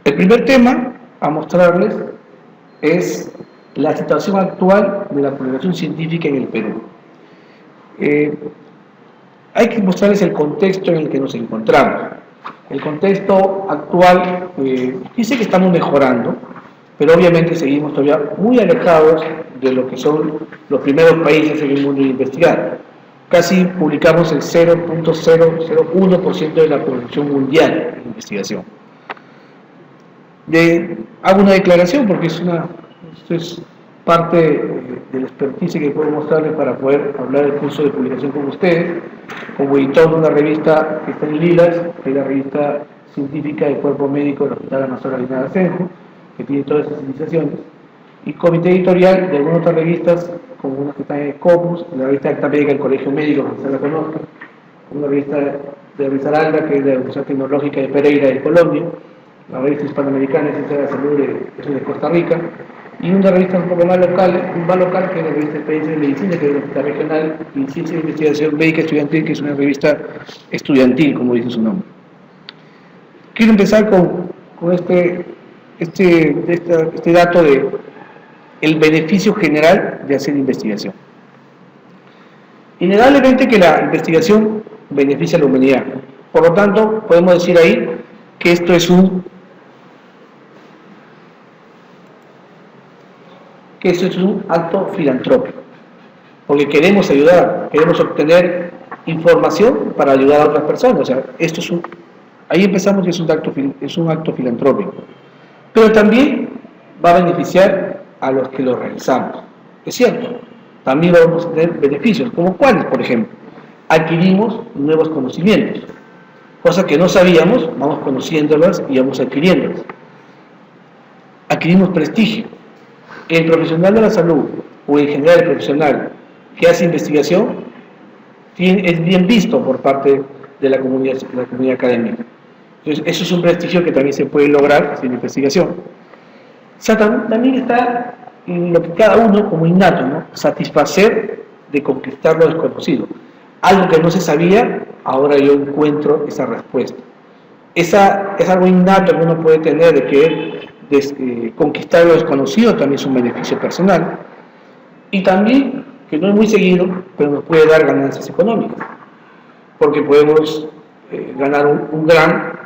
El primer tema a mostrarles es la situación actual de la publicación científica en el Perú. Hay que mostrarles el contexto en el que nos encontramos. El contexto actual dice que estamos mejorando, pero obviamente seguimos todavía muy alejados de lo que son los primeros países en el mundo de investigar. Casi publicamos el 0.001% de la producción mundial de investigación. Hago una declaración porque esto es parte de la expertise que puedo mostrarles para poder hablar del curso de publicación con ustedes, como editor de una revista que está en Lilas, que es la revista científica del Cuerpo Médico del Hospital Amazonas Reina Asenjo, que tiene todas esas iniciaciones, y comité editorial de algunas otras revistas, como una que está en Scopus, la revista Acta Médica del Colegio Médico, que se la conozca, una revista de Risaralda, que es de la Universidad Tecnológica de Pereira de Colombia, la revista hispanoamericana de Ciencia de la Salud de Costa Rica, y una revista un poco más local, que es la revista de Experiencia de Medicina, que es la revista regional, y Ciencia de Investigación Médica Estudiantil, que es una revista estudiantil, como dice su nombre. Quiero empezar con este dato de el beneficio general de hacer investigación. Innegablemente que la investigación beneficia a la humanidad. Por lo tanto, podemos decir ahí que esto es un acto filantrópico, porque queremos ayudar, queremos obtener información para ayudar a otras personas. O sea, ahí empezamos que es un acto filantrópico, pero también va a beneficiar a los que lo realizamos. Es cierto, también vamos a tener beneficios, como cuáles, por ejemplo, adquirimos nuevos conocimientos, cosas que no sabíamos, vamos conociéndolas y vamos adquiriéndolas. Adquirimos prestigio. El profesional de la salud, o en general el profesional que hace investigación, es bien visto por parte de la comunidad académica. Entonces, eso es un prestigio que también se puede lograr haciendo investigación. O sea, también está en lo que cada uno, como innato, ¿no? Satisfacer de conquistar lo desconocido. Algo que no se sabía, ahora yo encuentro esa respuesta. Es algo innato que uno puede tener, de que conquistar lo desconocido también es un beneficio personal, y también, que no es muy seguido, pero nos puede dar ganancias económicas, porque podemos ganar un gran,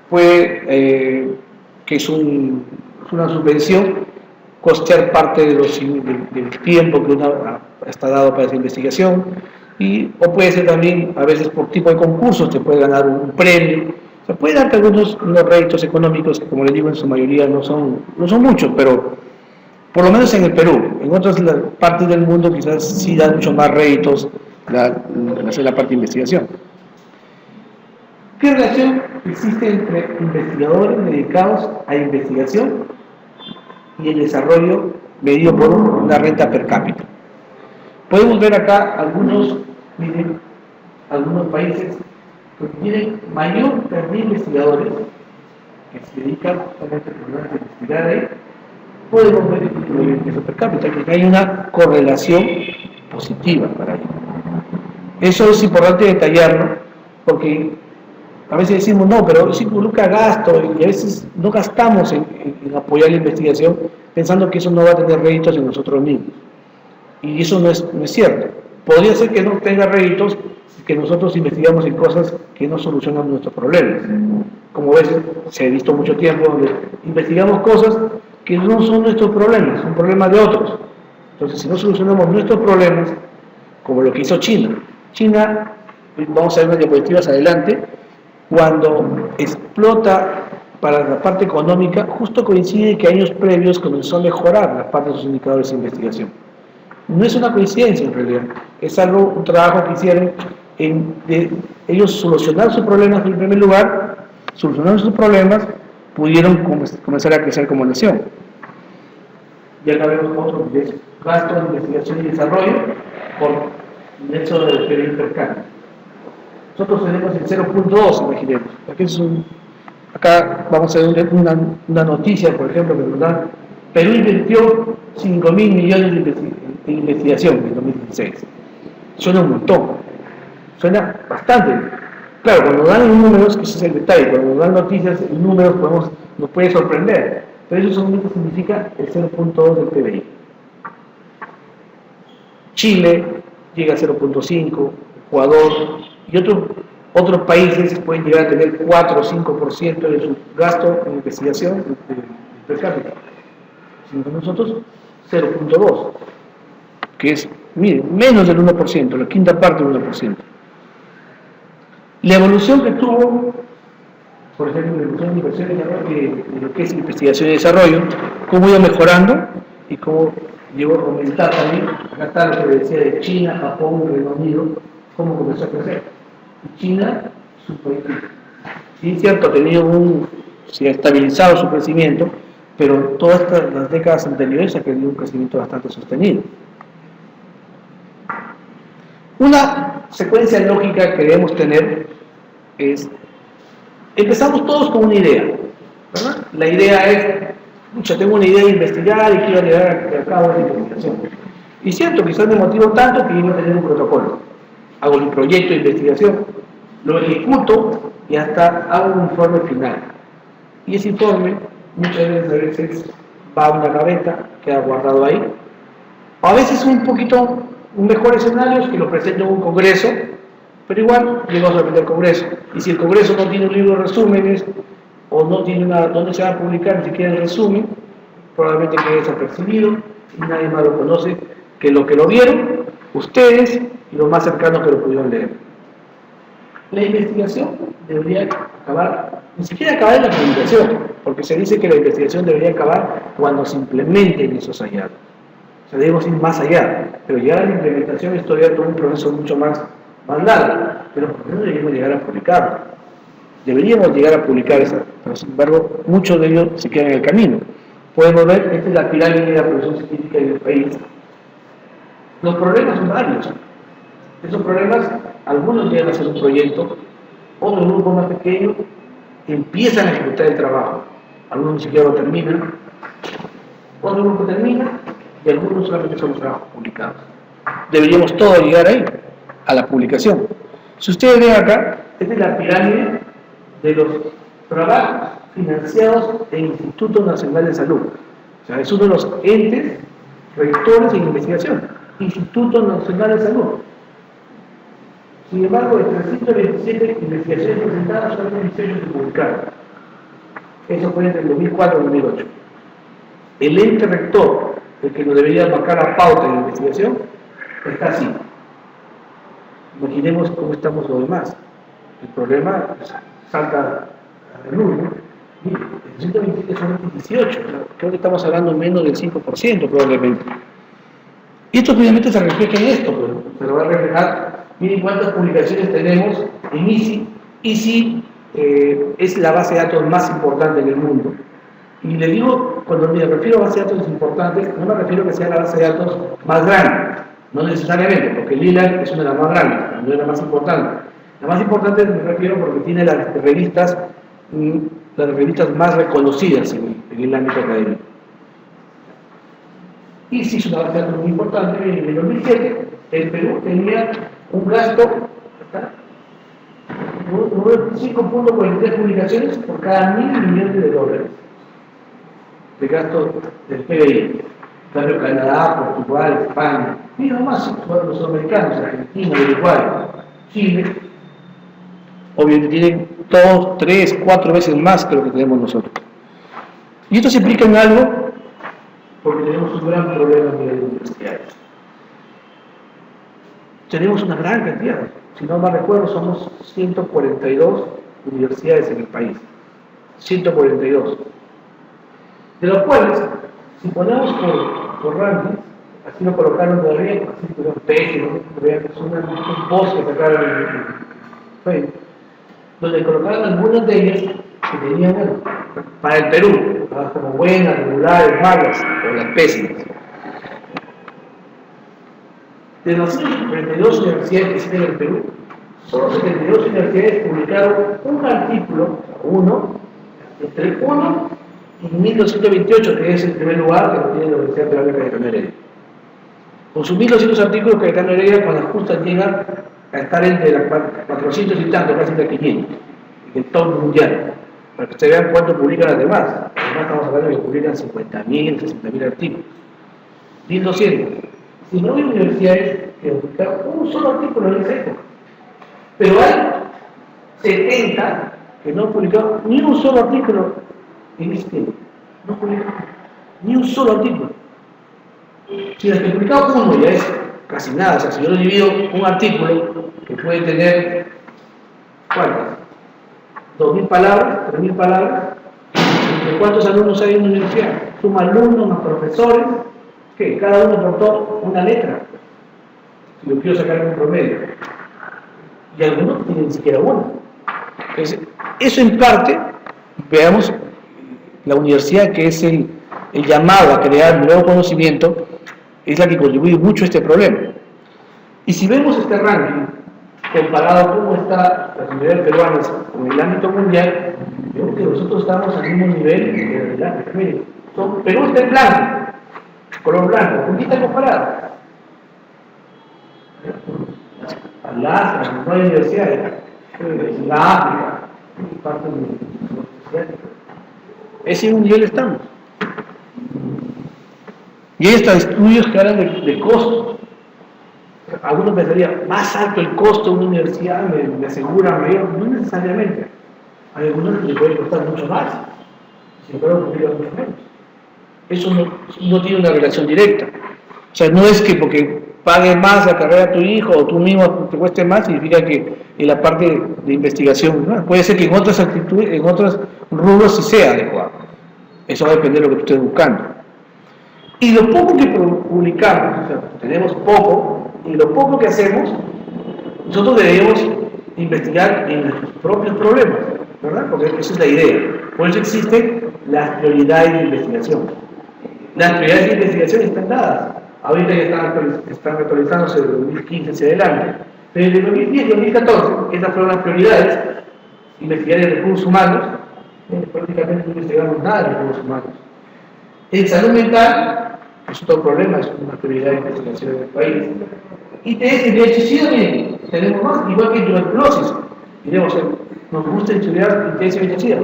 puede, que es una subvención, costear parte del tiempo que uno está dado para esa investigación, o puede ser también, a veces por tipo de concursos, te puede ganar un premio. O sea, puede darte unos réditos económicos que, como les digo, en su mayoría no son muchos, pero por lo menos en el Perú. En otras partes del mundo quizás sí dan mucho más réditos hacer la parte de investigación. ¿Qué relación existe entre investigadores dedicados a investigación y el desarrollo medido por una renta per cápita? Podemos ver acá algunos países que tienen mayor cantidad de investigadores que se dedican a investigar ahí. Podemos ver el título de ingreso per cápita, que hay una correlación positiva para ello. Eso es importante detallarlo, porque a veces decimos, no, pero eso involucra gasto, y a veces no gastamos en apoyar la investigación pensando que eso no va a tener réditos en nosotros mismos. Y eso no es cierto. Podría ser que no tenga réditos, que nosotros investigamos en cosas que no solucionan nuestros problemas. Como ves, se ha visto mucho tiempo donde investigamos cosas que no son nuestros problemas, son problemas de otros. Entonces, si no solucionamos nuestros problemas, como lo que hizo China, vamos a ver unas diapositivas adelante, cuando explota para la parte económica, justo coincide que años previos comenzó a mejorar la parte de sus indicadores de investigación. No es una coincidencia en realidad, es un trabajo que hicieron ellos solucionar sus problemas en primer lugar, solucionando sus problemas, pudieron comenzar a crecer como nación. Y acá vemos otro que es gasto de investigación y desarrollo por ingreso del PIB per cápita. Nosotros tenemos el 0.2, imaginemos. Acá vamos a ver una noticia, por ejemplo, que nos da: Perú invirtió 5.000 millones de investigación en 2016. Suena un montón, suena bastante. bastante. Claro, cuando dan números, que ese es el detalle, cuando nos dan noticias y números nos puede sorprender, pero eso solamente significa el 0.2 del PBI. Chile llega a 0.5, Ecuador y otros países pueden llegar a tener 4 o 5% de su gasto en investigación per cápita. Nosotros 0.2, que es, miren, menos del 1%, la quinta parte del 1%. La evolución que tuvo, por ejemplo, la evolución de inversión en lo que es investigación y desarrollo, cómo iba mejorando y cómo llegó a aumentar también. Acá está lo que decía de China, Japón, Reino Unido, cómo comenzó a crecer. China, su país, sí es cierto, se ha estabilizado su crecimiento, pero todas las décadas anteriores ha tenido un crecimiento bastante sostenido. Una secuencia lógica que debemos tener es, empezamos todos con una idea, ¿verdad? La idea es, tengo una idea de investigar y quiero llevar a cabo esa investigación. Y cierto, quizás me motivo tanto que iba a tener un protocolo. Hago un proyecto de investigación, lo ejecuto y hasta hago un informe final. Y ese informe muchas veces va a una gaveta, queda guardado ahí. A veces un mejor escenario es que lo presento en un congreso, pero igual llegamos a vender el congreso. Y si el congreso no tiene un libro de resúmenes o no tiene donde se va a publicar ni siquiera el resumen, probablemente quede desapercibido y nadie más lo conoce que lo vieron, ustedes y los más cercanos que lo pudieron leer. La investigación debería acabar, ni siquiera acabar en la publicación, porque se dice que la investigación debería acabar cuando se implementen esos hallazgos. O sea, debemos ir más allá, pero llegar a la implementación es todavía todo un proceso mucho más largo, pero por qué no deberíamos llegar a publicarlo. Deberíamos llegar a publicar eso, pero sin embargo, muchos de ellos se quedan en el camino. Podemos ver, esta es la pirámide de la producción científica del país. Los problemas son varios. Esos problemas, algunos llegan a ser un proyecto, otros grupos más pequeños empiezan a ejecutar el trabajo. Algunos ni siquiera lo terminan, otro grupo termina y algunos solamente son los trabajos publicados. Deberíamos todos llegar ahí, a la publicación. Si ustedes ven acá, esta es la pirámide de los trabajos financiados en Instituto Nacional de Salud. O sea, es uno de los entes rectores en investigación. Instituto Nacional de Salud. Sin embargo, de 327 investigaciones presentadas, solamente 18 se publicaron. Eso fue entre el 2004 y el 2008. El ente rector, el que nos debería marcar la pauta de la investigación, está así. Imaginemos cómo estamos los demás. El problema salta a la luz, ¿no? De 127 son 18, creo que estamos hablando menos del 5% probablemente. Y esto obviamente se refleja en esto, pero se lo va a reflejar. Miren cuántas publicaciones tenemos en ICI. ICI es la base de datos más importante en el mundo. Y le digo, cuando me refiero a base de datos importantes, no me refiero a que sea la base de datos más grande, no necesariamente, porque el ILAC es una de las más grandes, no es la más importante. La más importante me refiero porque tiene las revistas más reconocidas en el ámbito académico. Y sí es una base de datos muy importante. En el 2007 el Perú tenía un gasto de 5.43 publicaciones por cada 1.000 millones de dólares de gasto del PBI. Cambio Canadá, Portugal, España, y nomás los sudamericanos, Argentina, Uruguay, Chile, obviamente tienen 2, 3, 4 veces más que lo que tenemos nosotros. Y esto se implica en algo porque tenemos un gran problema a nivel universitario. Tenemos una gran cantidad, si no mal recuerdo, somos 142 universidades en el país. 142. De los cuales, si ponemos por ranking, así lo colocaron de arriba, así que es pésimo, es un post que sacaron en Facebook, donde colocaron algunas de ellas que tenían, bueno, para el Perú, como buenas, regulares, malas, o las pésimas. De las 142 universidades que existen en el Perú, solo 72 universidades publicaron un artículo, entre 1 y 1228, que es el primer lugar que lo tiene la Universidad Peruana de Cayetano Heredia. Con sus 1200 artículos, Cayetano Heredia, cuando ajustan, llega a estar entre las 400 y tanto, casi entre 500, del top mundial, para que ustedes vean cuánto publican las demás. Además estamos hablando de que publican 50.000, 60.000 artículos, 1.200. Si no hay universidades que publican un solo artículo en esa época, pero hay 70 que no han publicado ni un solo artículo en ese tiempo. No publican ni un solo artículo. Si las que publicamos uno ya es casi nada, o sea, si yo lo divido un artículo que puede tener, ¿cuántas? 2.000 palabras, 3.000 palabras, ¿de cuántos alumnos hay en la universidad? Suma alumnos más profesores, que cada uno aportó una letra, si lo quiero sacar en un promedio, y algunos no tienen ni siquiera uno. Entonces, eso en parte, veamos, la universidad, que es el llamado a crear nuevo conocimiento, es la que contribuye mucho a este problema. Y si vemos este ranking, comparado a cómo está las universidades peruanas en el ámbito mundial, vemos que nosotros estamos al mismo nivel de verdad. Miren, Perú está en blanco, color blanco, ¿con qué está comparado? Alaska, no hay universidades, la África, parte de ese es un nivel estamos. Y hay hasta estudios que hablan de costos. Algunos pensarían, más alto el costo de una universidad me asegura mayor. No necesariamente. Hay algunos que le pueden costar mucho más, sin embargo, mucho menos. Eso no tiene una relación directa. O sea, no es que porque pague más la carrera a tu hijo o tú mismo te cueste más, significa que en la parte de investigación, ¿no? Puede ser que en otras actitudes, en otros rubros sí sea adecuado. Eso va a depender de lo que tú estés buscando. Y lo poco que publicamos, o sea, tenemos poco, y lo poco que hacemos, nosotros debemos investigar en nuestros propios problemas, ¿verdad? Porque esa es la idea. Por eso existen las prioridades de investigación. Las prioridades de investigación están dadas. Ahorita ya están actualizándose de 2015 hacia adelante. Pero desde 2010 y 2014, esas fueron las prioridades. Investigar en recursos humanos, prácticamente no investigamos nada de recursos humanos. En salud mental, es otro problema, es una prioridad de investigación en el país. ITS y VIH-Sida, miren, tenemos más, igual que en tuberculosis. Diremos, nos gusta estudiar ITS y VIH-Sida.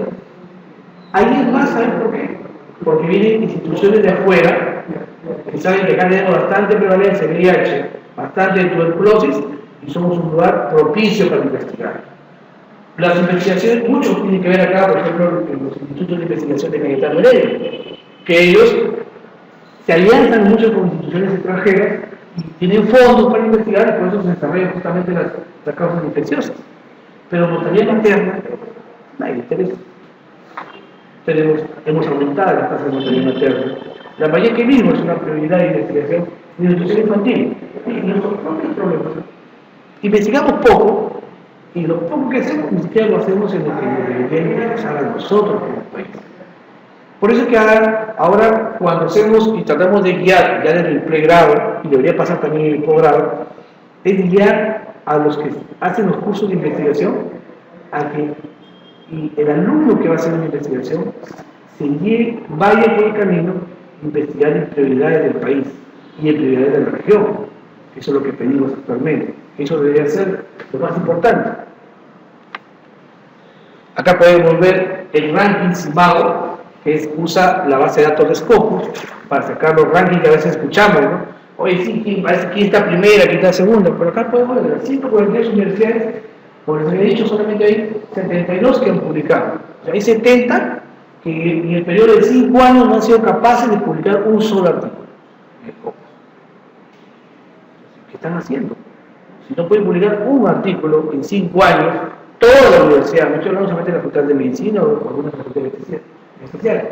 Ahí es más, ¿saben por qué? Porque vienen instituciones de afuera que saben que acá tenemos bastante prevalencia de VIH, bastante de tuberculosis, y somos un lugar propicio para investigar. Las investigaciones, muchos tienen que ver acá, por ejemplo, en los institutos de investigación de Cayetano Heredia, que ellos se alianzan mucho con instituciones extranjeras y tienen fondos para investigar, y por eso se desarrollan justamente las causas infecciosas. Pero mortalidad materna, nadie le interesa. Hemos aumentado las tasas de mortalidad materna. La Lambayeque mismo es una prioridad de investigación de nutrición infantil. Y nuestros propios problemas. Investigamos poco, y lo poco que hacemos ni siquiera lo hacemos en lo que nos debería interesar a nosotros como país. Por eso es que ahora cuando hacemos y tratamos de guiar ya desde el pregrado, y debería pasar también en el posgrado, es guiar a los que hacen los cursos de investigación a que el alumno que va a hacer una investigación vaya por el camino de investigar en prioridades del país y en prioridades de la región. Eso es lo que pedimos actualmente. Eso debería ser lo más importante. Acá podemos ver el ranking Simago, que usa la base de datos de Scopus para sacar los rankings que a veces escuchamos, ¿no? Oye, sí, ¿quién está primera, quién está segunda? Pero acá podemos ver las 143 universidades, como les había dicho, solamente hay 72 que han publicado. O sea, hay 70 que en el periodo de 5 años no han sido capaces de publicar un solo artículo. ¿Qué están haciendo? Si no pueden publicar un artículo en 5 años, toda la universidad, muchos no solamente la Facultad de Medicina o algunas facultades especiales.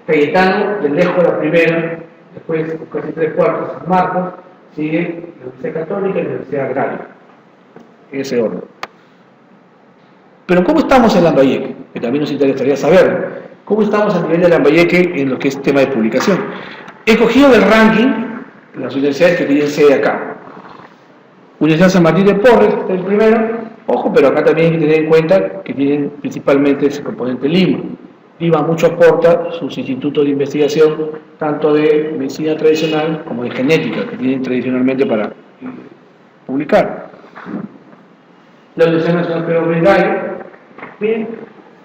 Cayetano, de lejos la primera, después casi 3/4 San Marcos, sigue la Universidad Católica y la Universidad Agraria, en ese orden. Pero ¿cómo estamos en Lambayeque? Que también nos interesaría saber. ¿Cómo estamos a nivel de Lambayeque en lo que es tema de publicación? He cogido del ranking las universidades que tienen sede acá. Universidad San Martín de Porres, que está el primero. Ojo, pero acá también hay que tener en cuenta que tienen principalmente ese componente Lima. Lima mucho aporta sus institutos de investigación, tanto de medicina tradicional como de genética, que tienen tradicionalmente para publicar. La Universidad Nacional Pedro Gallo. Bien,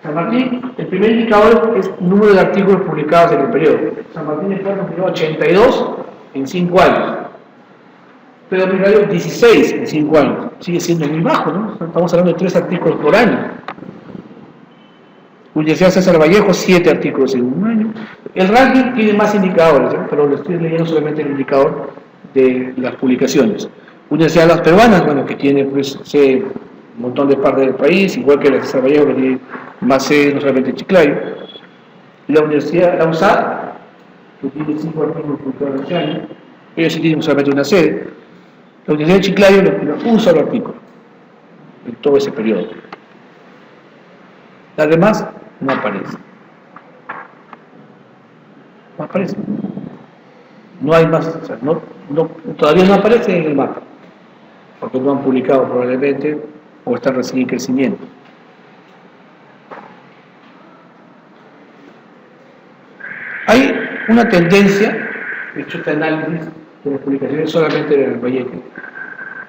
San Martín, el primer indicador es el número de artículos publicados en el periodo. San Martín de Porres publicó 82 en 5 años. Pedro Gallo 16 en 5 años. Sigue siendo muy bajo, ¿no? Estamos hablando de 3 artículos por año. Universidad César Vallejo, 7 artículos en un año. El ranking tiene más indicadores, ¿no? Pero lo estoy leyendo solamente el indicador de las publicaciones. Universidad de las Peruanas, bueno, que tiene pues un montón de partes del país, igual que la César Vallejo, que tiene más sedes, no solamente en Chiclayo. La Universidad, la USAD, que tiene 5 artículos publicados este año, ellos sí tienen solamente una sede. La Universidad de Chiclayo tiene un solo artículo en todo ese periodo. Las demás no aparecen. No aparecen. No hay más, o sea, todavía no aparecen en el mapa, porque no han publicado probablemente o están recién en crecimiento. Hay una tendencia, he hecho este análisis de las publicaciones solamente del Vallejo,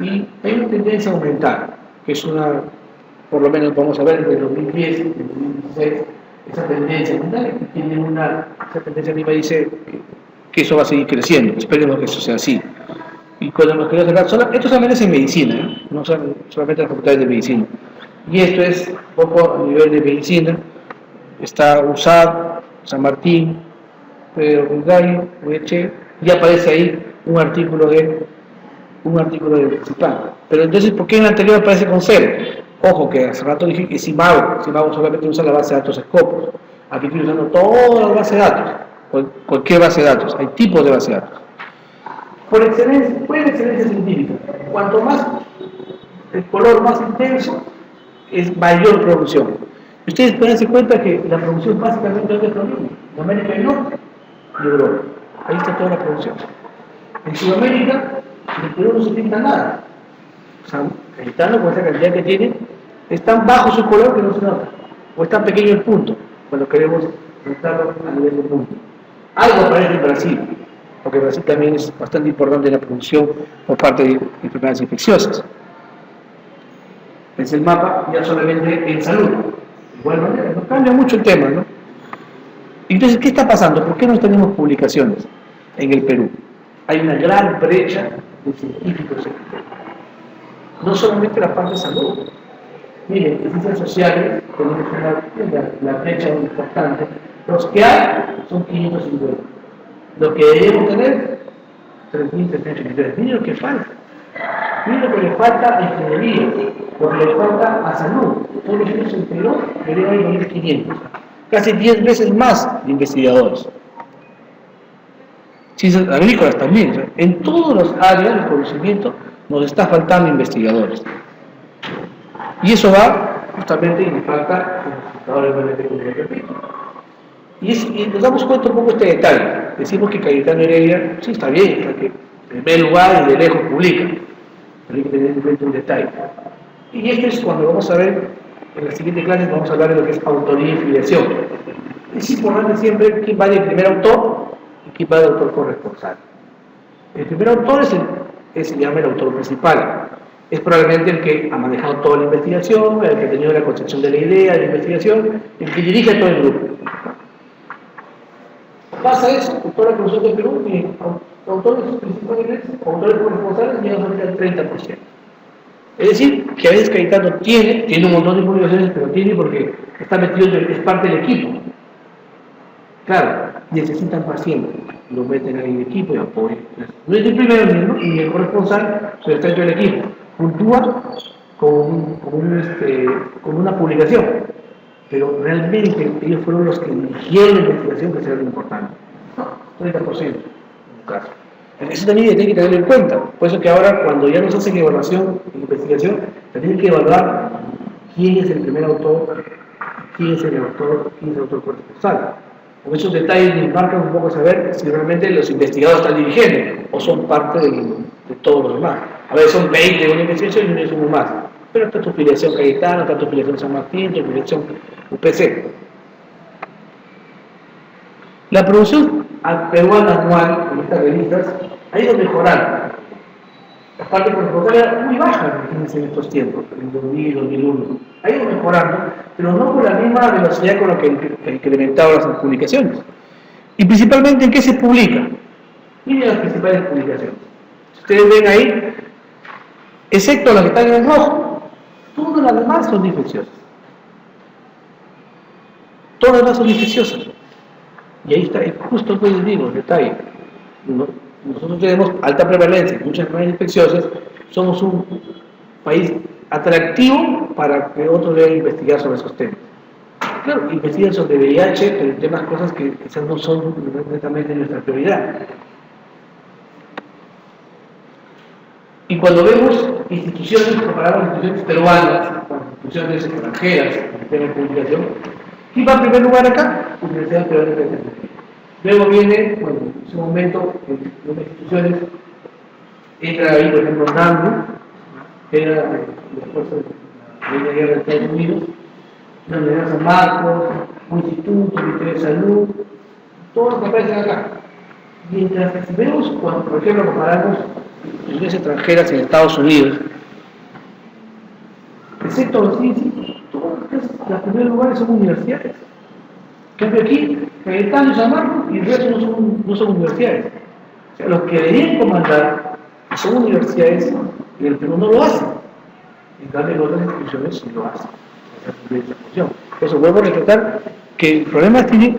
y hay una tendencia a aumentar, que es una, por lo menos vamos a ver desde el 2010, el 2016, esa tendencia aumentar, esa tendencia misma dice que eso va a seguir creciendo, esperemos que eso sea así. Y cuando nos queremos sacar, esto solamente es en medicina, ¿eh? No solamente en las facultades de medicina. Y esto es un poco a nivel de medicina, está USAD, San Martín, Pedro Gallo, Ueche, y aparece ahí un artículo de CIPAN. Pero entonces, ¿por qué en el anterior aparece con 0? Ojo, que hace rato dije que CIMAGO solamente usa la base de datos Scopus. Aquí estoy usando todas las bases de datos, cualquier base de datos, hay tipos de base de datos. Por excelencia científica, cuanto más el color más intenso, es mayor producción. Ustedes pueden darse cuenta que la producción básicamente es de en América del Norte y Europa. Ahí está toda la producción. En Sudamérica, en el Perú no se pinta nada. O sea, Cayetano, con esa cantidad que tiene, es tan bajo su color que no se nota. O es tan pequeño el punto, cuando queremos notarlo a nivel de punto. Algo aparece en Brasil, porque Brasil también es bastante importante en la producción por parte de enfermedades infecciosas. Es el mapa ya solamente en salud. De igual manera, no cambia mucho el tema, ¿no? Entonces, ¿qué está pasando? ¿Por qué no tenemos publicaciones en el Perú? Hay una gran brecha de científicos en el Perú. No solamente la parte de salud. Miren, en ciencias sociales tenemos la brecha importante. Los que hay son 550. Lo que debemos tener, 3.383. Miren lo que falta. Miren lo que le falta a ingeniería, lo que le falta a salud. Todos los años en Perú deberían haber 1.500. Casi 10 veces más de investigadores. Ciencias agrícolas también. O sea, en todas las áreas del conocimiento nos está faltando investigadores. Y eso va justamente y nos falta investigadores de y nos damos cuenta un poco de este detalle. Decimos que Cayetano Heredia, sí está bien, está que en primer lugar y de lejos publica, pero hay que tener en cuenta un detalle. Y esto es cuando vamos a ver, en la siguiente clase vamos a hablar de lo que es autoría y filiación. Es importante siempre quién va de primer autor y quién va de autor corresponsal. El primer autor se llama el autor principal. Es probablemente el que ha manejado toda la investigación, el que ha tenido la concepción de la idea de la investigación, el que dirige a todo el grupo. Pasa eso, toda la producción del Perú tiene autores principales, autores corresponsales, llegan a al 30%. Es decir, que a veces Cayetano tiene un montón de publicaciones, pero tiene porque está metido, es parte del equipo. Claro, necesitan pacientes, lo meten ahí en el equipo y apoyan. No es el primero mismo, y el corresponsal se está dentro del equipo. Puntúa con una publicación, pero realmente ellos fueron los que dirigieron la investigación, que será lo importante. 30% en un caso. Eso también tiene que tenerlo en cuenta. Por eso que ahora, cuando ya nos hacen evaluación e investigación, tienen que evaluar quién es el primer autor, quién es el autor corresponsal. Con esos detalles nos marcan un poco saber si realmente los investigadores están dirigiendo o son parte de todos los demás. A veces son 20 de una investigación y no es uno más. Pero está tu filiación Cayetano, está tu filiación San Martín, tu filiación UPC. La producción peruana anual en estas revistas ha ido mejorando. La parte contractual era muy baja, imagínense, en estos tiempos, en 2000, 2001. Ha ido mejorando, pero no con la misma velocidad con la que incrementaba las publicaciones. Y principalmente, ¿en qué se publica? Miren las principales publicaciones. Si ustedes ven ahí, excepto las que están en rojo, todas las demás son infecciosas. Todas las demás son infecciosas. Y ahí está, justo lo que les digo, el detalle. Nosotros tenemos alta prevalencia, muchas enfermedades infecciosas, somos un país atractivo para que otros deban investigar sobre esos temas. Claro, investigan sobre VIH, pero temas, cosas que quizás no son netamente nuestra prioridad. Y cuando vemos instituciones, comparamos instituciones peruanas con instituciones extranjeras en tema de publicación, ¿quién va en primer lugar acá? Universidad Peruana de Tecnología. Luego viene, bueno, en ese momento, en las instituciones, entra ahí, por ejemplo, NAMBU, que era la fuerza de la guerra de Estados Unidos, la Universidad San Marcos, un instituto, el Ministerio de Salud, todos los que aparecen acá. Mientras que si vemos, cuando, por ejemplo, comparamos instituciones extranjeras en Estados Unidos, excepto los CDC, todos los primeros lugares son universidades. En cambio aquí, Cayetano y San Marcos, y el resto no son universidades. O sea, los que deberían comandar son universidades, y el Perú no lo hace. En cambio, en otras instituciones sí lo hacen. Por eso vuelvo a retratar que el problema tiene,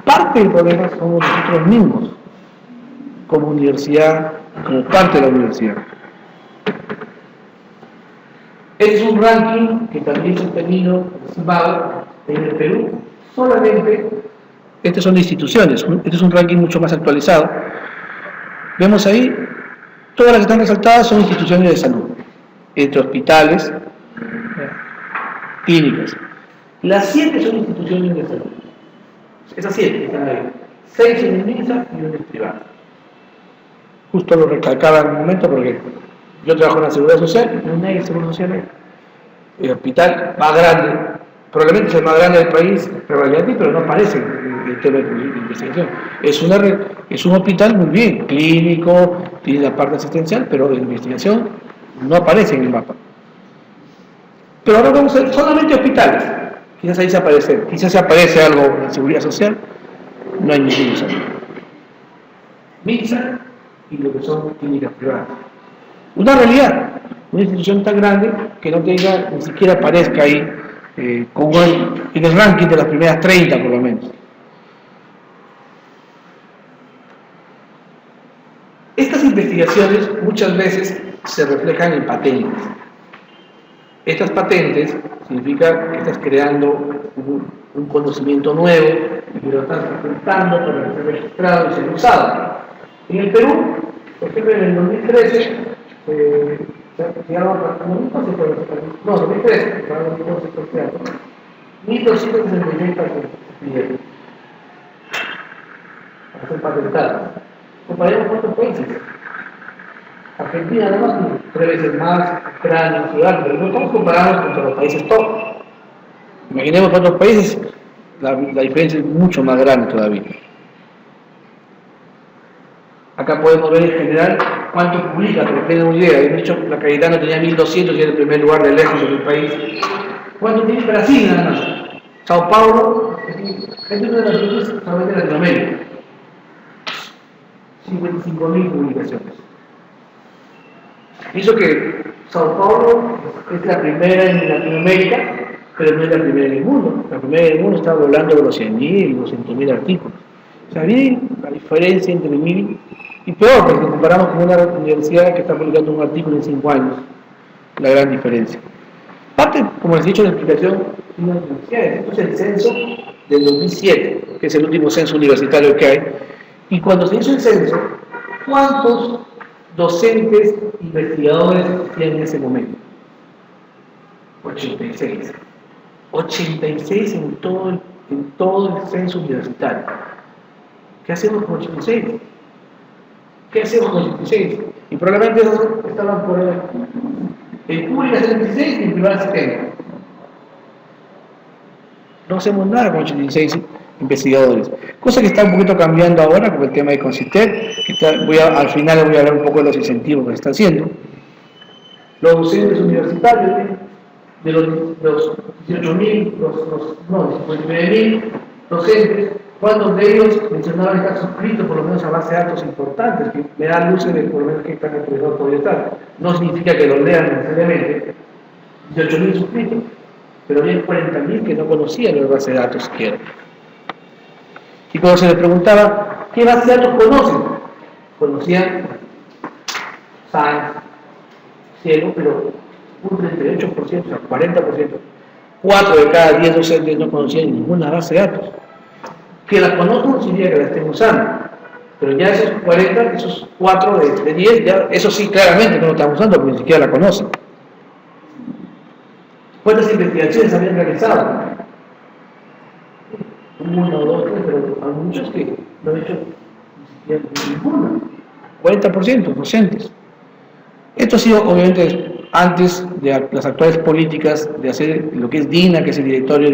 parte del problema somos nosotros mismos, como universidad, como parte de la universidad. Este es un ranking que también se ha tenido estimado en el Perú. Solamente, estas son de instituciones, este es un ranking mucho más actualizado. Vemos ahí, todas las que están resaltadas son instituciones de salud, entre hospitales, clínicas. Las 7 son instituciones de salud. Esas 7 están ahí. 6 en MINSA y 1 en privada. Justo lo recalcaba en un momento porque yo trabajo en la seguridad social y no hay seguridad social ahí. El hospital más grande, probablemente es el más grande del país, pero no aparece en el tema de investigación. Es un hospital muy bien, clínico, tiene la parte asistencial, pero de investigación no aparece en el mapa. Pero ahora vamos a ver solamente hospitales. Quizás ahí se aparece algo en seguridad social, no hay ningún uso. MINSA y lo que son clínicas privadas. Una realidad, una institución tan grande que no tenga, ni siquiera aparezca ahí como en el ranking de las primeras 30 por lo menos. Estas investigaciones muchas veces se reflejan en patentes. Estas patentes significa que estás creando un conocimiento nuevo y que lo estás presentando para ser registrado y ser usado. En el Perú, por ejemplo, en el 2013, llegaron a 2013, 1.266 patentes pidieron para ser patentadas. Comparemos con otros países. Argentina además 3 veces más, Ucrania, Sudán, pero no estamos comparados contra los países top. Imaginemos que otros países la diferencia es mucho más grande todavía. Acá podemos ver en general cuánto publica, para que tengan una idea. He dicho que la Cayetano tenía 1.200 y era el primer lugar de lejos en el país. ¿Cuánto tiene Brasil nada más? Sao Paulo es una de las ciudades solamente de Latinoamérica. 55.000 publicaciones. Hizo que Sao Paulo es la primera en Latinoamérica, pero no es la primera en el mundo. La primera en el mundo está volando de los 100.000 y 200.000 artículos. O sea, bien la diferencia entre 1.000 y peor, porque si comparamos con una universidad que está publicando un artículo en 5 años, la gran diferencia. Parte, como les he dicho en la explicación, de las universidades. Esto es el censo del 2007, que es el último censo universitario que hay. Y cuando se hizo el censo, ¿cuántos docentes investigadores existían en ese momento? 86. 86 en todo el censo universitario. ¿Qué hacemos con 86? ¿Qué hacemos con 86? Y probablemente esos estaban por el público 76 y el privado 70. No hacemos nada con 86 investigadores. Cosa que está un poquito cambiando ahora con el tema de Consistet, que al final voy a hablar un poco de los incentivos que se están haciendo. Los docentes universitarios, de los 18.000, no, 59.000 docentes, ¿cuántos de ellos mencionaban estar suscritos por lo menos a base de datos importantes, que me dan luces de por lo menos que están interesados por estar? No significa que los lean necesariamente, 18.000 suscritos, pero había 40.000 que no conocían las bases de datos siquiera. Y cuando se les preguntaba, ¿qué bases de datos conocen? Conocían SAN, Cielo, pero un 38%, o sea, 40%. 4 de cada 10 docentes no conocían ninguna base de datos. Que la conozcan significa que la estén usando. Pero ya esos 40, esos 4 de 10, ya, eso sí claramente no lo están usando porque ni siquiera la conocen. ¿Cuántas investigaciones habían realizado? 1 o 2, 3, pero hay muchos que no han hecho ni siquiera ninguna. 40% docentes. Esto ha sido obviamente antes de las actuales políticas de hacer lo que es DINA, que es el Directorio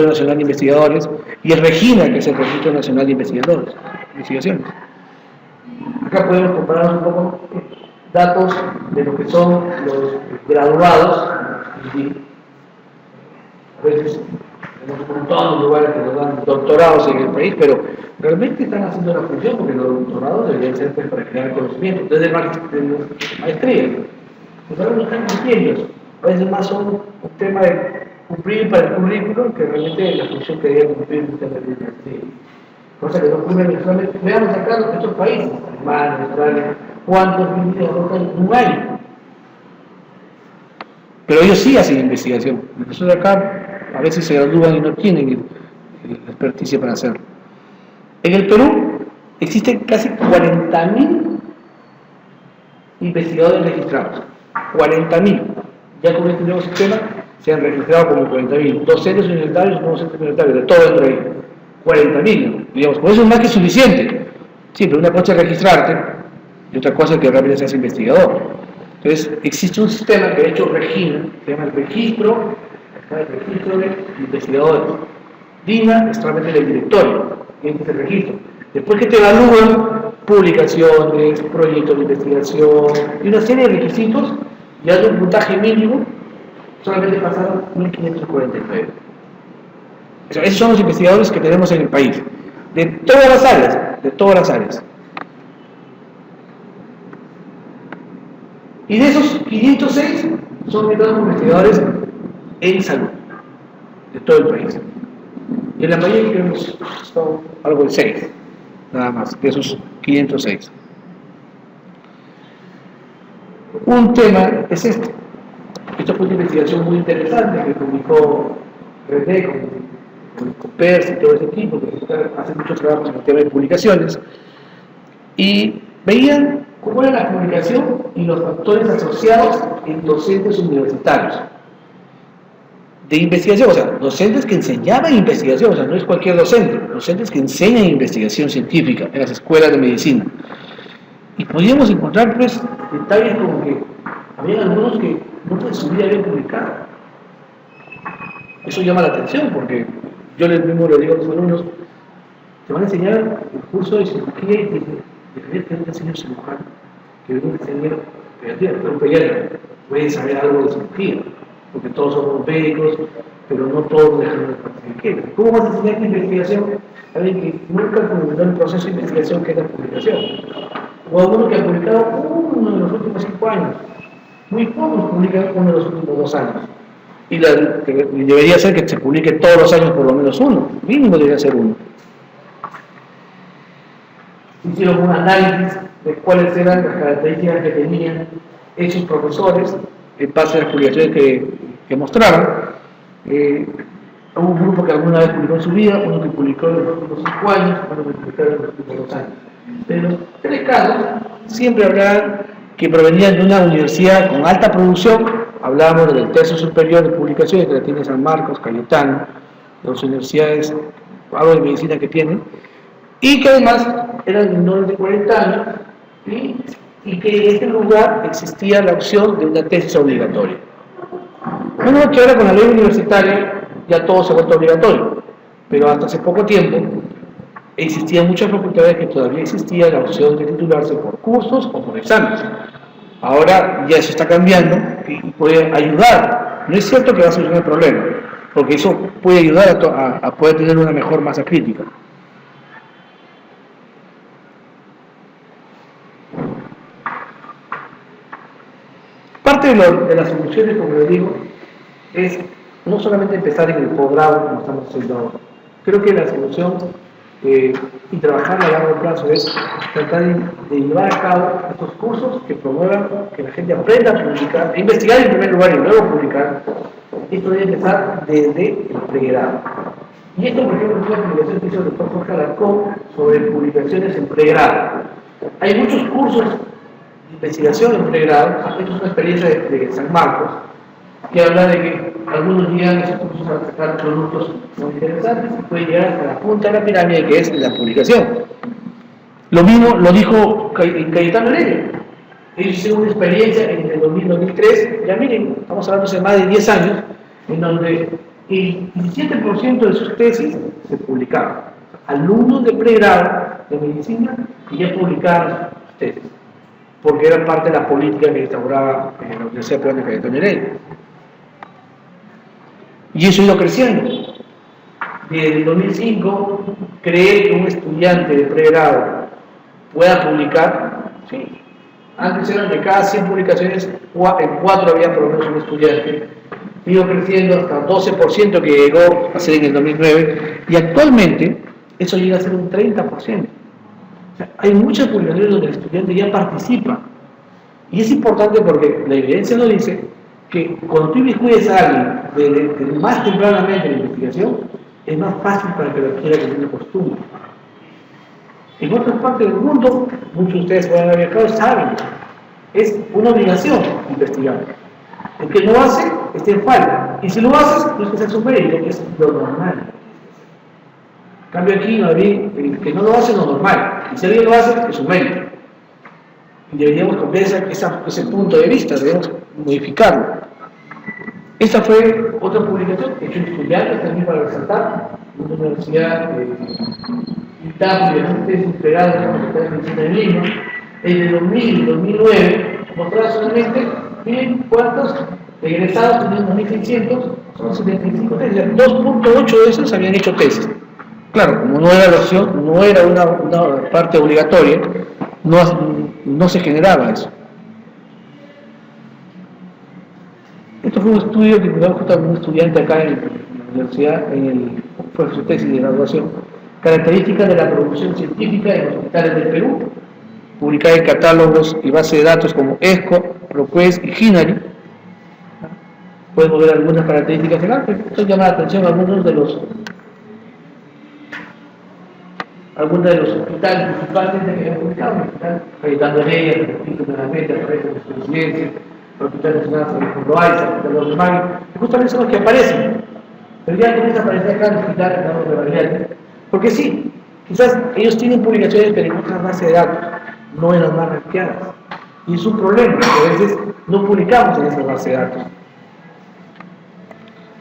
Nacional de Investigadores, y el REGINA, que es el Registro Nacional de Investigaciones. Acá podemos comparar un poco datos de lo que son los graduados. A veces tenemos un montón de lugares que nos dan doctorados en el país, pero realmente están haciendo la función porque los doctorados deberían ser para crear conocimiento, desde maestría. Los alumnos están cumpliendo, a veces más son un tema de cumplir para el currículum que realmente la función que debería cumplir muchas veces. Cosa que no cumplen solamente. Veamos acá en estos países, Alemania, Australia, cuántos ministros en un año. Pero ellos sí hacen investigación. Nosotros acá a veces se gradúan y no tienen la experticia para hacerlo. En el Perú existen casi 40.000 investigadores registrados. 40.000. Ya con este nuevo sistema se han registrado como 40.000. Docentes universitarios, no docentes universitarios, de todo dentro de ahí. 40.000, digamos. Por eso es más que suficiente. Sí, pero una cosa es registrarte y otra cosa es que realmente seas investigador. Entonces, existe un sistema que ha hecho REGINA, se llama el registro de investigadores. DINA es realmente el directorio, y este es el registro. Después que te evalúan publicaciones, proyectos de investigación y una serie de requisitos, ya de un puntaje mínimo, solamente pasaron 1.549. Esos son los investigadores que tenemos en el país, de todas las áreas. Y de esos 506 son investigadores en salud, de todo el país. Y en la mayoría tenemos algo de 6, nada más, de esos 506. Un tema es este. Esto fue una investigación muy interesante que publicó René con PERS y todo ese equipo, que hace muchos trabajos en el tema de publicaciones, y veían cómo era la comunicación y los factores asociados en docentes universitarios de investigación, o sea, docentes que enseñaban investigación, o sea, no es cualquier docente, docentes que enseñan investigación científica en las escuelas de medicina. Y podíamos encontrar, pues, detalles como que había algunos que nunca en su vida habían publicado. Eso llama la atención, porque yo mismo le digo a los alumnos, te van a enseñar el curso de cirugía y debería tener un señor cirujano, que debe enseñar pediatría, pero un pediatra puede saber algo de cirugía, porque todos somos médicos, pero no todos dejan de participar. ¿Cómo vas a enseñar investigación a alguien que nunca culminó el proceso de investigación que es la publicación? O a uno que ha publicado uno de los últimos 5 años. Muy pocos publican uno de los últimos 2 años. Y debería ser que se publique todos los años por lo menos uno, mínimo debería ser uno. Hicieron un análisis de cuáles eran las características que tenían esos profesores en base a las publicaciones que mostraron. Hubo un grupo que alguna vez publicó en su vida, uno que publicó en los últimos 5 años, uno que publicó en los últimos 2 años. De los 3 casos, siempre habrá que provenían de una universidad con alta producción. Hablábamos del tercio superior de publicaciones que la tiene San Marcos, Cayetano, las universidades, algo de medicina que tienen, y que además eran menores de 40 años, y que en este lugar existía la opción de una tesis obligatoria. Bueno, que ahora con la ley universitaria ya todo se ha vuelto obligatorio, pero hasta hace poco tiempo existían muchas facultades que todavía existía la opción de titularse por cursos o por exámenes. Ahora ya eso está cambiando y puede ayudar. No es cierto que va a solucionar el problema, porque eso puede ayudar a poder tener una mejor masa crítica. Parte de las soluciones, como les digo, es no solamente empezar en el posgrado como estamos haciendo ahora. Creo que la solución y trabajar a largo plazo es tratar de llevar a cabo estos cursos que promuevan que la gente aprenda a publicar, a investigar en primer lugar y luego publicar. Esto debe empezar desde el pregrado. Y esto, por ejemplo, es una publicación que hizo el doctor Jorge Alarcón sobre publicaciones en pregrado. Hay muchos cursos de investigación en pregrado. Esto es una experiencia de San Marcos, que habla de que algunos llegan a esos cursos a sacar productos muy interesantes y pueden llegar hasta la punta de la pirámide, que es la publicación. Lo mismo lo dijo Cayetano Heredia. Ellos hicieron una experiencia en el 2000-2003, ya miren, estamos hablando de más de 10 años, en donde el 17% de sus tesis se publicaban. Alumnos de pregrado de medicina que ya publicaron sus tesis, porque era parte de la política que instauraba en la Universidad Peruana de Cayetano Heredia. Y eso ha ido creciendo. Desde el 2005, creer que un estudiante de pregrado pueda publicar, sí. Antes eran de cada 100 publicaciones, en 4 había por lo menos un estudiante. Ha ido creciendo hasta 12% que llegó a ser en el 2009, y actualmente eso llega a ser un 30%. O sea, hay muchas publicaciones donde el estudiante ya participa. Y es importante porque la evidencia nos dice que cuando tú inmiscuyes a alguien desde más tempranamente en la investigación, es más fácil para que lo quiera que tenga costumbre. En otras partes del mundo, muchos de ustedes pueden haber viajado, saben, es una obligación investigar. El que no hace, está en falta. Y si lo haces, no es que seas un médico, es lo normal. En cambio aquí, en Madrid, el que no lo hace, no es normal. Y si alguien lo hace, es un médico. Y deberíamos cambiar ese punto de vista, debemos modificarlo. Esta fue otra publicación hecha en estudiantes, también para resaltar, en una universidad militar, de integradas en la Facultad de Medicina de Lima, desde 2000 y 2009, mostraba solamente, miren cuántos egresados tenían 2.600, son 75 tesis, 2.8 de esos habían hecho tesis. Claro, como no era la opción, no era una parte obligatoria, no se generaba eso. Esto fue un estudio que me justo un estudiante acá en la universidad, fue su tesis de graduación. Características de la producción científica en los hospitales del Perú, publicada en catálogos y bases de datos como ESCO, ProQuest y Hinari. Podemos ver algunas características del arte. Esto llama la atención a algunos de los hospitales principalmente que han publicado. El hospital Cayetano Heredia, el Instituto de la Mente, el Colegio de Presidencia, el Hospital Nacional de Loaiza, el Hospital de Magui, justamente son los que aparecen. Pero ya comienza a aparecer acá en el hospital de Bariátrica. Porque sí, quizás ellos tienen publicaciones, pero en otras bases de datos, no en las más rankeadas. Y es un problema, porque a veces no publicamos en esas bases de datos.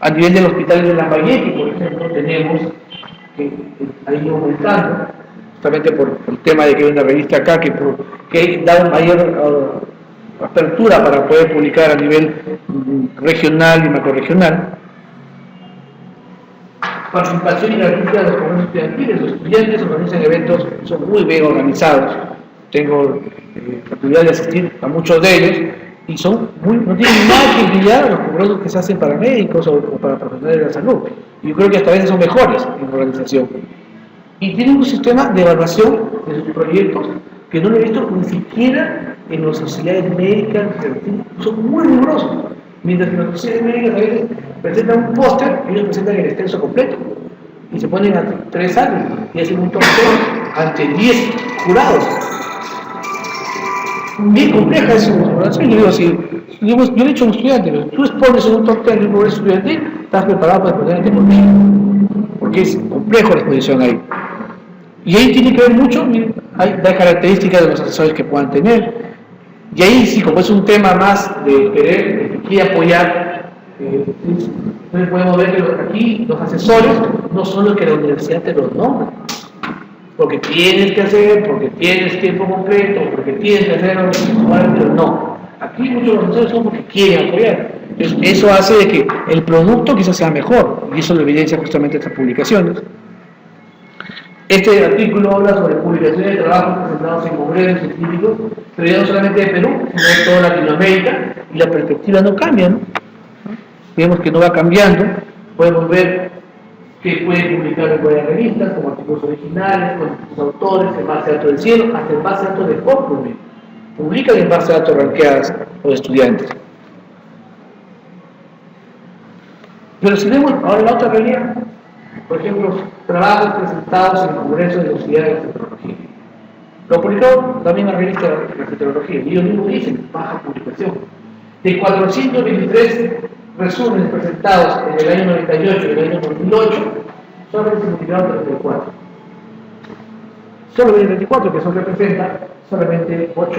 A nivel del hospital de Lambayeque, por ejemplo, tenemos que ha ido aumentando, justamente por el tema de que hay una revista acá que da una mayor apertura para poder publicar a nivel regional y macrorregional. Participación y gratuita de los congresos estudiantiles. Los estudiantes organizan eventos, son muy bien organizados. Tengo la oportunidad de asistir a muchos de ellos y no tienen nada que envidiar a los congresos que se hacen para médicos o para profesionales de la salud. Y yo creo que hasta a veces son mejores en organización. Y tienen un sistema de evaluación de sus proyectos que no lo he visto ni siquiera en las sociedades médicas, son muy rigurosos. Mientras que las sociedades médicas a veces presentan un póster, ellos presentan el extenso completo. Y se ponen a 3 años y hacen un top 10 ante 10 jurados. Bien compleja esa evaluación. Yo digo así, yo le he dicho a un estudiante, tú expones en un top 10 de un progreso estudiantil, estás preparado para exponerte por ti. Porque es complejo la exposición ahí. Y ahí tiene que ver mucho, hay características de los asesores que puedan tener. Y ahí sí, como es un tema más de querer y apoyar, entonces podemos ver que aquí los asesores no son los que la universidad te los nombra. Porque tienes que hacer, porque tienes tiempo completo, porque tienes que hacerlo, pero no. Aquí muchos organizadores son porque quieren apoyar. Entonces, eso hace de que el producto quizás sea mejor, y eso lo evidencia justamente estas publicaciones. Este artículo habla sobre publicaciones de trabajos presentados en congresos científicos, pero ya no solamente de Perú, sino de toda Latinoamérica, y la perspectiva no cambia, ¿no? Vemos que no va cambiando. Podemos ver que puede publicar en varias revistas, como artículos originales, con sus autores, en base a datos del cielo, hasta en base a datos de Focus. Publican en base a datos ranqueadas o de estudiantes. Pero si vemos ahora la otra realidad, por ejemplo, trabajos presentados en el Congreso de Sociedades de Tecnología. Lo publicó la misma revista de Tecnología, y ellos mismos dicen, baja publicación. De 423 resúmenes presentados en el año 98 y el año 2008, solamente se publicaron 34. Solo el 34, que eso representa solamente 8%.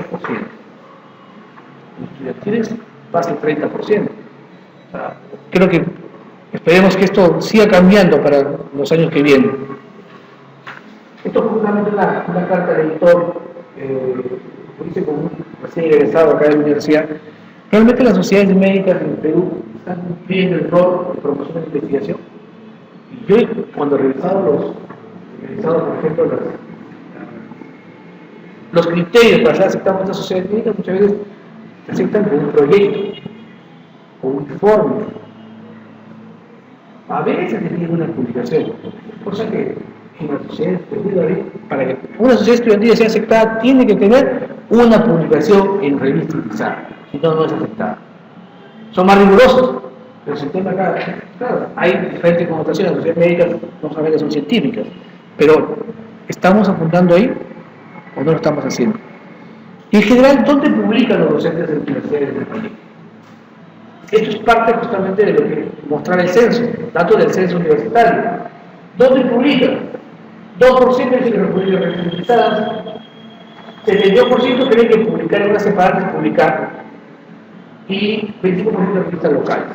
Los estudiantiles pasan 30%. Creo que esperemos que esto siga cambiando para los años que vienen. Esto es justamente una carta del editor que hice con un recién egresado acá de la universidad. Realmente las sociedades médicas en Perú están cumpliendo el rol de promoción de investigación. Y yo, cuando he revisado por ejemplo, los criterios para ser aceptados en estas sociedades médicas, muchas veces se aceptan con un proyecto o un informe. A veces se tiene una publicación, cosa que en la sociedad estudiantil, para que una sociedad estudiantil sea aceptada, tiene que tener una publicación en revista utilizada, si no, no es aceptada. Son más rigurosos, pero si el tema acá, claro, hay diferentes connotaciones, las sociedades médicas no solamente son científicas, pero ¿estamos apuntando ahí o no lo estamos haciendo? Y en general, ¿dónde publican los docentes de universidades del país? Esto es parte justamente de lo que mostrar el censo, datos del censo universitario. ¿Dónde publican? 2% dicen que no publican revistas utilizadas, 72% creen que publicar en una separada es publicar, y 25% de revistas locales.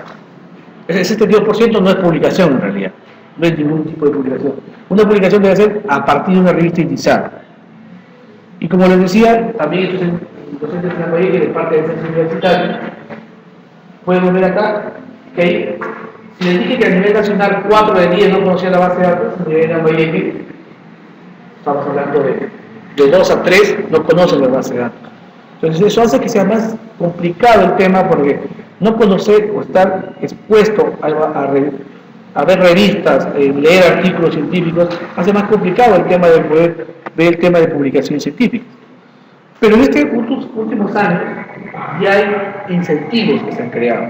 Ese 72% no es publicación en realidad, no es ningún tipo de publicación. Una publicación debe ser a partir de una revista utilizada. Y como les decía, también estos docentes de la país que de parte del censo universitario, podemos ver acá que si les dije que a nivel nacional 4 de 10 no conocían la base de datos, a nivel Lambayeque, estamos hablando de 2 a 3 no conocen la base de datos. Entonces eso hace que sea más complicado el tema, porque no conocer o estar expuesto a ver revistas, leer artículos científicos, hace más complicado el tema de poder ver el tema de publicaciones científicas. Pero en estos últimos años ya hay incentivos que se han creado.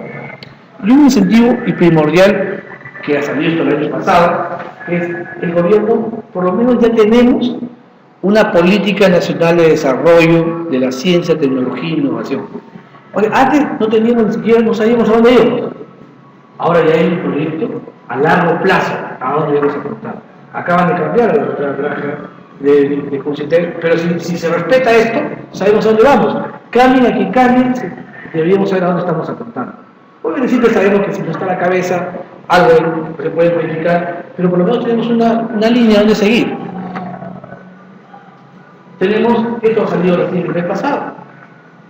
Y un incentivo y primordial que ha salido el año pasado es el gobierno, por lo menos ya tenemos una política nacional de desarrollo de la ciencia, tecnología e innovación. Oye, antes no teníamos ni siquiera, no sabíamos a dónde íbamos. Ahora ya hay un proyecto a largo plazo a dónde vamos a apuntar. Acaban de cambiar la granja de Concitel, pero si se respeta esto, sabemos a dónde vamos. Cambien a quien cambien, deberíamos saber a dónde estamos apuntando. Obviamente siempre sabemos que si no está la cabeza, algo se puede modificar, pero por lo menos tenemos una línea donde seguir. Esto ha salido recién el mes pasado.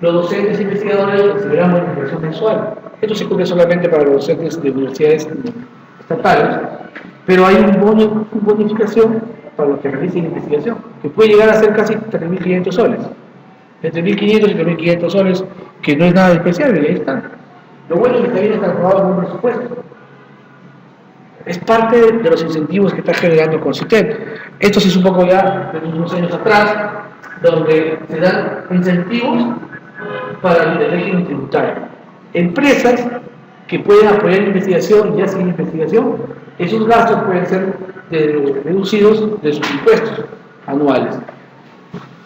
Los docentes e investigadores recibirán una inversión mensual. Esto se cubre solamente para los docentes de universidades estatales, pero hay una bonificación para los que realicen investigación, que puede llegar a ser casi 3.500 soles. Entre 1.500 y 3.500 soles, que no es nada especial, ahí están. Lo bueno es que también está aprobado en un presupuesto. Es parte de los incentivos que está generando Concitel. Esto sí es un poco ya de unos años atrás, donde se dan incentivos para el régimen tributario. Empresas que pueden apoyar la investigación y ya sin investigación, esos gastos pueden ser reducidos de sus impuestos anuales.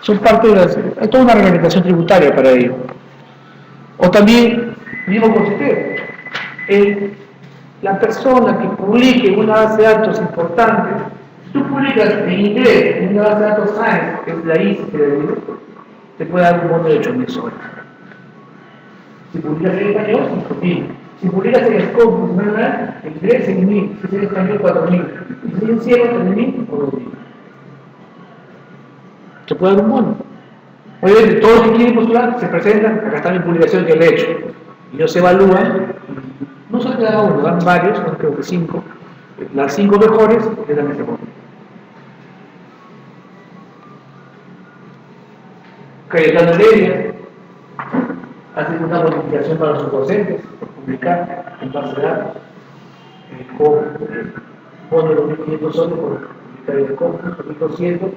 Son parte hay toda una reglamentación tributaria para ello. O también, mismo Concitel, la persona que publique una base de datos importante, si tú publicas en inglés en una base de datos Science, que es la ICE, te puede dar un bono de 8.000 soles. Si publicas en español, 5.000. Si publicas en Scopus, en inglés, 6.000. Si en español, 4.000. Y si en cielo, 3.000 o 2.000. Te puede dar un bono. Obviamente, todos los que quieren postular se presentan, acá está mi publicación que le he hecho. Y ellos se evalúan, no solo cada uno, dan varios, son creo que 5. Las 5 mejores le dan ese bono. Cayetano Heredia hace una bonificación para sus docentes por publicar en base de datos con bono de 2.500 soles por publicar el COP, 1.200.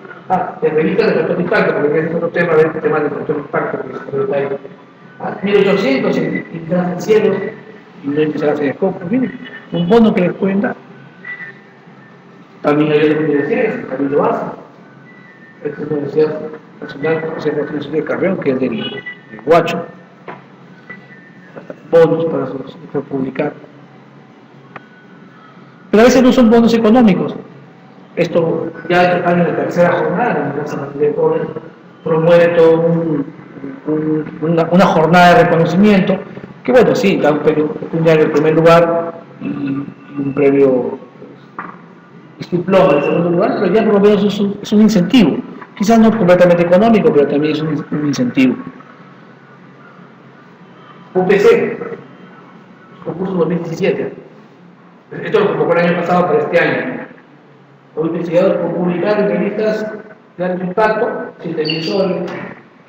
En revista de factor de impacto, porque ese es otro tema, el tema del factor de impacto que está ahí. 1.800 en financieros y no empezar a hacer el COP. Miren, un bono que les pueden dar. También hay otras universidades, también lo hacen. Esta es una universidad nacional, la Universidad de Carrión, que es del Guacho. Bonos para publicar. Pero a veces no son bonos económicos. Esto ya está en la tercera jornada, en la San Martín de Porres promueve todo una jornada de reconocimiento, que bueno, sí, da un premio pecuniario en primer lugar y un premio diploma en segundo lugar, pero ya por lo menos es un incentivo. Quizás no completamente económico, pero también es un incentivo. UPC, concurso 2017. Esto lo convocó el año pasado para este año. Los investigadores por publicar en revistas de alto impacto, 7.000 soles,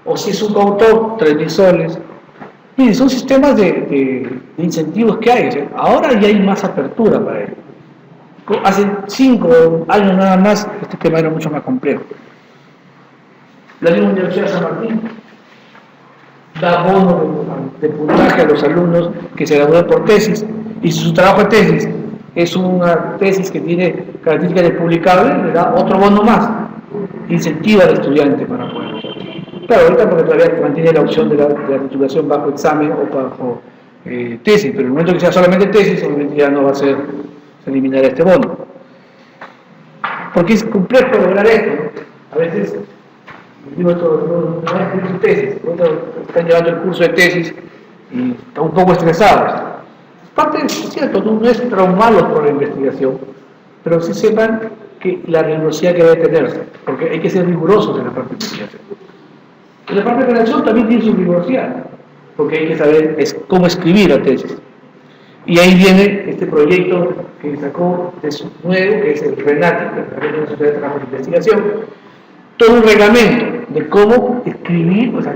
o si es un coautor, 3.000 soles. Miren, son sistemas de incentivos que hay. ¿Sí? Ahora ya hay más apertura para ello. Hace 5 años nada más, este tema era mucho más complejo. La misma Universidad de San Martín da bono de puntaje a los alumnos que se gradúan por tesis, y si su trabajo de tesis es una tesis que tiene características de publicable, le da otro bono más, incentiva al estudiante para poder. Claro, ahorita porque todavía mantiene la opción de la titulación bajo examen o bajo tesis, pero en el momento que sea solamente tesis, obviamente ya no va a ser, se eliminará este bono. Porque es complejo lograr esto, ¿no? A veces digo esto, no es escribir su tesis, están llevando el curso de tesis y están un poco estresados. Parte, es cierto, no es traumarlos por la investigación, pero sí sepan que la rigurosidad que debe tenerse, porque hay que ser rigurosos en la parte de investigación. En la parte de redacción también tiene su rigurosidad, porque hay que saber cómo escribir la tesis. Y ahí viene este proyecto que sacó de su nuevo, que es el RENATI, la Red Nacional de Trabajo de Investigación, todo un reglamento de cómo escribir, o sea,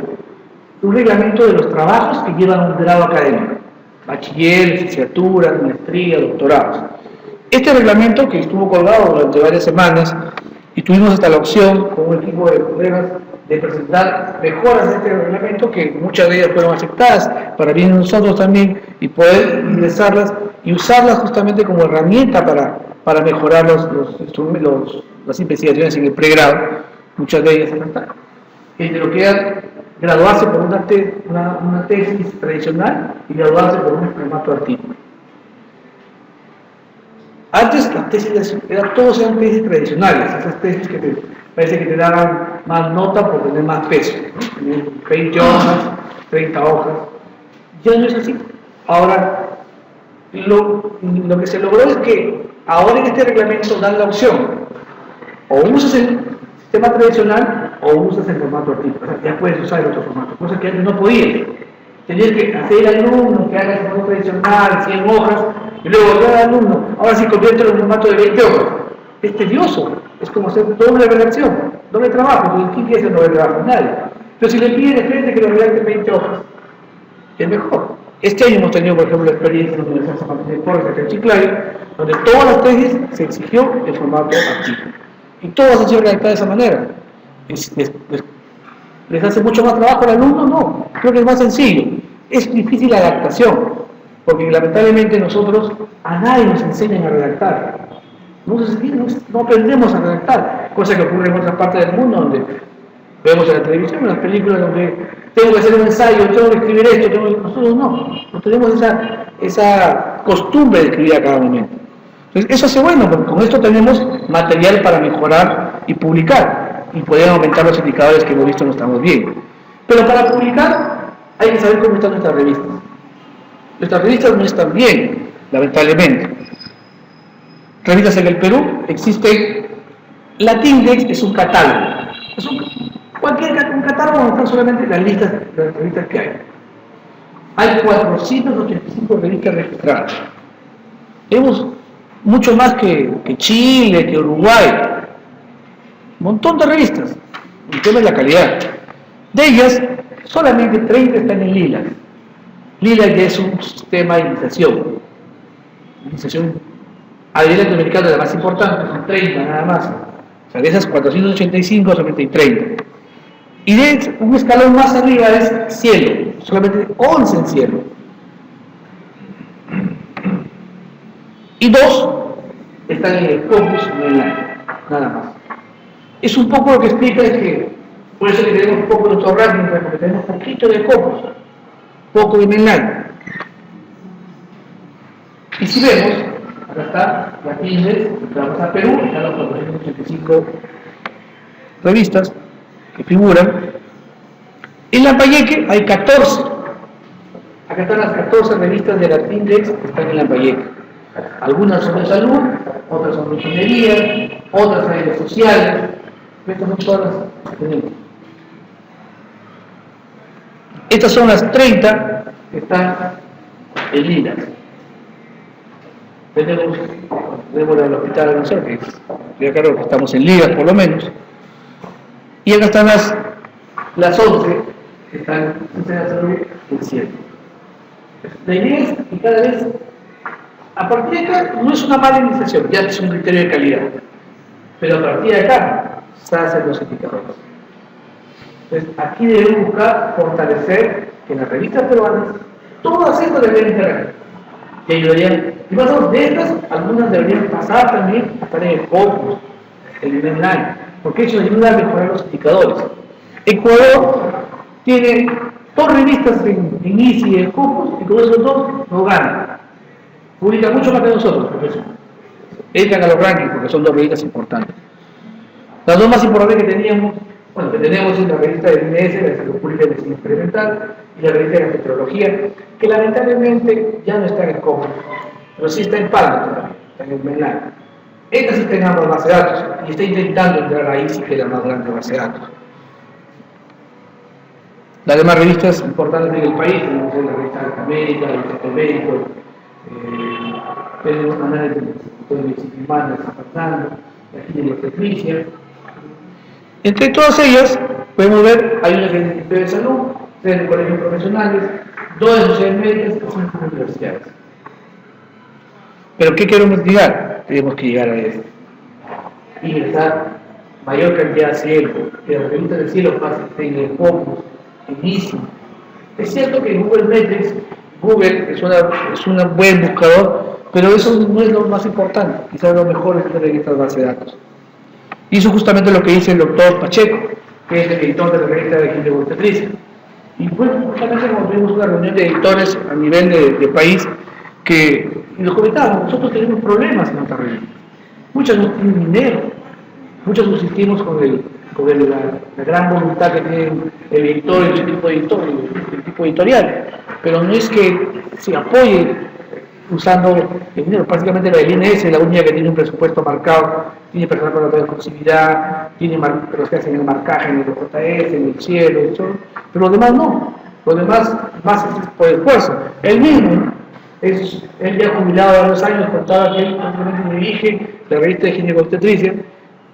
un reglamento de los trabajos que llevan un grado académico, bachiller, licenciatura, maestría, doctorados. Este reglamento, que estuvo colgado durante varias semanas, y tuvimos hasta la opción con un equipo de colegas de presentar mejoras de este reglamento, que muchas de ellas fueron aceptadas para bien de nosotros también, y poder ingresarlas y usarlas justamente como herramienta para mejorar las investigaciones en el pregrado. Muchas de ellas aceptadas. Entre lo que era graduarse por una tesis tradicional y graduarse por un formato artístico. Antes las tesis todos eran tesis tradicionales, esas tesis que parece que te daban más nota por tener más peso, ¿no? 20 hojas, 30 hojas. Ya no es así. Ahora, lo que se logró es que ahora en este reglamento dan la opción: o usas el sistema tradicional o usas el formato artístico. O sea, ya puedes usar el otro formato, cosa que antes no podías. Tenías que hacer al alumno que haga el formato tradicional, 100 hojas, y luego cada alumno, ahora sí convierte en un formato de 20 hojas. Es tedioso, es como hacer doble redacción, doble trabajo. Entonces, ¿quién quiere hacer doble trabajo? Nadie. Pero si le piden de frente que lo redacte 20 hojas, es mejor. Este año hemos tenido, por ejemplo, la experiencia en la Universidad de San Martín de Porres, acá en Chiclayo, donde todas las tesis se exigió el formato artístico. Y todas han sido redactadas de esa manera. ¿Les hace mucho más trabajo al alumno? No, creo que es más sencillo. Es difícil la adaptación, porque lamentablemente nosotros a nadie nos enseñan a redactar. No aprendemos a redactar, cosa que ocurre en otras partes del mundo, donde vemos en la televisión, en las películas, donde tengo que hacer un ensayo, tengo que escribir esto, nosotros no tenemos esa costumbre de escribir a cada momento. Entonces, eso hace bueno, porque con esto tenemos material para mejorar y publicar, y poder aumentar los indicadores que hemos visto no estamos bien. Pero para publicar hay que saber cómo están nuestras revistas. Nuestras revistas no están bien, lamentablemente. Revistas en el Perú existe, Latindex es un catálogo. un catálogo donde están solamente las revistas que hay. Hay 485 revistas registradas. Tenemos mucho más que Chile, que Uruguay. Un montón de revistas. El tema es la calidad. De ellas, solamente 30 están en Lila. Lila ya es un sistema de iniciación. A nivel latinoamericano es la más importante, son 30 nada más. O sea, de esas 485 solamente hay 30. Y de un escalón más arriba es Cielo, solamente 11 en Cielo. Y 2 están en el Scopus y en el Online, nada más. Es un poco lo que explica es que, por eso que tenemos un poco nuestro ranking, porque tenemos poquito de Scopus, poco de Mainline. Y si vemos, acá está la Index, vamos a Perú, están los 485 revistas que figuran. En Lambayeque hay 14. Acá están las 14 revistas de la Index que están en Lambayeque. Algunas son de salud, otras son de ingeniería, otras hay de sociales. Estas son todas las que tenemos. Estas son las 30 que están en Linas. Tenemos el hospital de nosotros, que acá que estamos en Ligas por lo menos. Y acá están las 11 que están en la salud en cielo. La idea es que cada vez, a partir de acá, no es una mala iniciación, ya es un criterio de calidad. Pero a partir de acá, se hacen los indicadores. Entonces, aquí debemos buscar fortalecer que en las revistas peruanas, todas estas deberían estar y ayudarían. Y más de estas, algunas deberían pasar también a estar en el Scopus, el Mainline, porque eso ayuda a mejorar los indicadores. Ecuador tiene 2 revistas en ICI y en Scopus, y con esos 2 no gana. Publica mucho más que nosotros, profesor. Entran a los rankings porque son 2 revistas importantes. Las 2 más importantes que teníamos, que tenemos es la revista del INS, la Salud Pública y Medicina Experimental, y la revista de la Meteorología, que lamentablemente ya no está en el Scopus, pero sí está en Palma todavía, está en el Mainline. Esta sí está en ambas bases de datos, y está intentando entrar ahí, sí que es la más grande base de datos. Las demás revistas importantes del país, tenemos la revista de América, la revista del Médico, tenemos canales de medicina humana de San Fernando, aquí de la Obstetricia. Entre todas ellas, podemos ver, hay una que es el Ministerio de Salud, 3 de colegios profesionales, 2 de sociedades médicas y 5 universidades. Pero ¿qué queremos llegar? Tenemos que llegar a esto. Ingresar mayor cantidad de cielo, que las revistas del cielo pasen en el Scopus, en ICI. Es cierto que Google Metrics, Google es un buen buscador, pero eso no es lo más importante, quizás lo mejor es tener estas bases de datos. Y eso justamente lo que dice el doctor Pacheco, que es el editor de la revista de Ginebra Obstetricia. Y pues justamente como tuvimos una reunión de editores a nivel de país, que nos comentábamos, nosotros tenemos problemas en nuestra revista. Muchas no tienen dinero, muchas subsistimos con la gran voluntad que tiene el editor y el tipo editorial, pero no es que se apoye usando el dinero. Prácticamente la del INS es la única que tiene un presupuesto marcado, tiene personal con la exclusividad, tiene los que hacen el marcaje en el JS, en el cielo, pero los demás no. Los demás más es por esfuerzo. Él mismo, él ya jubilado de 2 años, contaba que él prácticamente dirige la revista de Ginebra Obstetricia,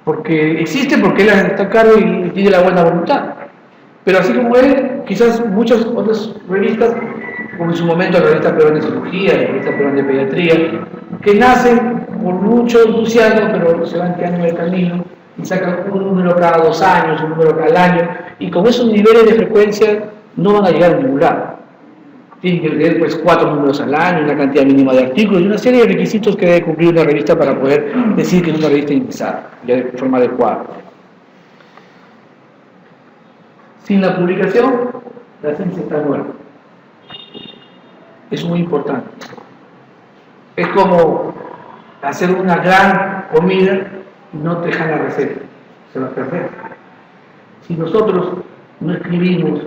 porque existe, porque él está cargo y tiene la buena voluntad. Pero así como él, quizás muchas otras revistas, como en su momento la revista peruana de cirugía, la revista peruana de pediatría, que nacen con mucho entusiasmo, pero se van quedando en el camino y sacan un número cada 2 años, un número cada año, y con esos niveles de frecuencia no van a llegar a ningún lado. Tienen que tener pues 4 números al año, una cantidad mínima de artículos y una serie de requisitos que debe cumplir una revista para poder decir que es una revista indexada, ya de forma adecuada. Sin la publicación, la ciencia está muerta. Es muy importante. Es como hacer una gran comida y no te dejan la receta, se va a perder. Si nosotros no escribimos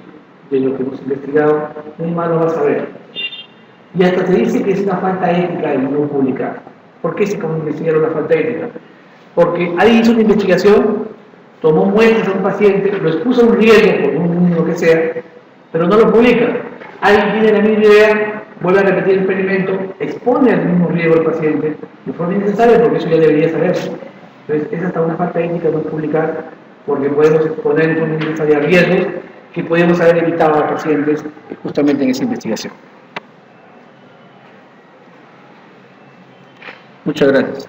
de lo que hemos investigado, nadie más lo va a saber. Y hasta se dice que es una falta ética el no publicar. ¿Por qué se considera una falta ética? Porque alguien hizo una investigación tomó muestras a un paciente, lo expuso a un riesgo por lo que sea, pero no lo publica. Alguien tiene la misma idea, vuelve a repetir el experimento, expone al mismo riesgo al paciente, de forma innecesaria, porque eso ya debería saberse. Entonces, es hasta una falta ética no publicar, porque podemos exponer de forma innecesaria riesgos que podemos haber evitado a pacientes justamente en esa investigación. Muchas gracias.